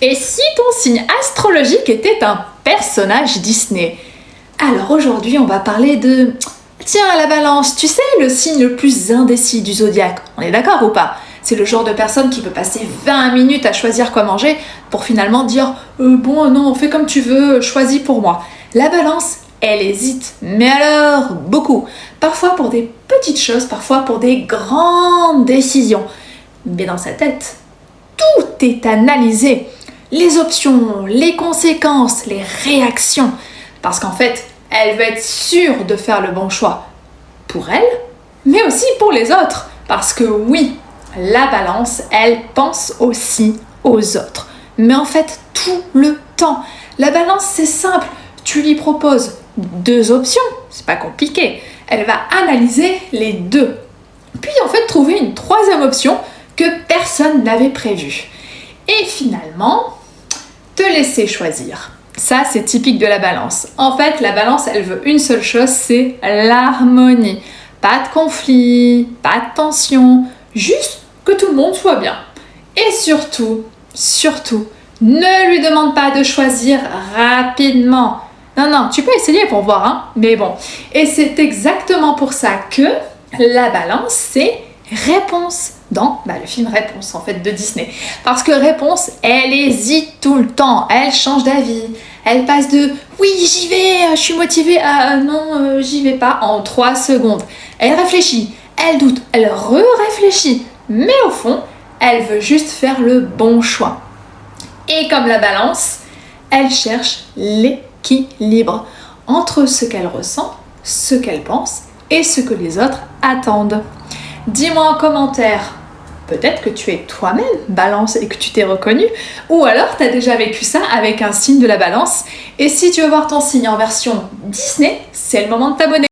Et si ton signe astrologique était un personnage Disney? Alors aujourd'hui, on va parler de... Tiens, la Balance, tu sais, le signe le plus indécis du zodiaque. On est d'accord ou pas? C'est le genre de personne qui peut passer 20 minutes à choisir quoi manger pour finalement dire bon, non, fais comme tu veux, choisis pour moi. La Balance, elle hésite, mais alors beaucoup. Parfois pour des petites choses, parfois pour des grandes décisions. Mais dans sa tête, tout est analysé. Les options, les conséquences, les réactions. Parce qu'en fait, elle veut être sûre de faire le bon choix. Pour elle, mais aussi pour les autres. Parce que oui, la Balance, elle pense aussi aux autres. Mais en fait, tout le temps. La Balance, c'est simple. Tu lui proposes 2 options. C'est pas compliqué. Elle va analyser les 2. Puis en fait, trouver une 3e option que personne n'avait prévue. Et finalement, te laisser choisir. Ça, c'est typique de la Balance. En fait, la Balance, elle veut une seule chose, c'est l'harmonie. Pas de conflit, pas de tension, juste que tout le monde soit bien. Et surtout, ne lui demande pas de choisir rapidement. Non, tu peux essayer pour voir, hein, mais bon. Et c'est exactement pour ça que la Balance, c'est Réponse dans le film Réponse en fait de Disney. Parce que Réponse, elle hésite tout le temps, elle change d'avis, elle passe de oui j'y vais, je suis motivée à non j'y vais pas en 3 secondes. Elle réfléchit, elle doute, elle réfléchit, mais au fond, elle veut juste faire le bon choix. Et comme la Balance, elle cherche l'équilibre entre ce qu'elle ressent, ce qu'elle pense et ce que les autres attendent. Dis-moi en commentaire, peut-être que tu es toi-même Balance et que tu t'es reconnu, ou alors tu as déjà vécu ça avec un signe de la Balance. Et si tu veux voir ton signe en version Disney, c'est le moment de t'abonner.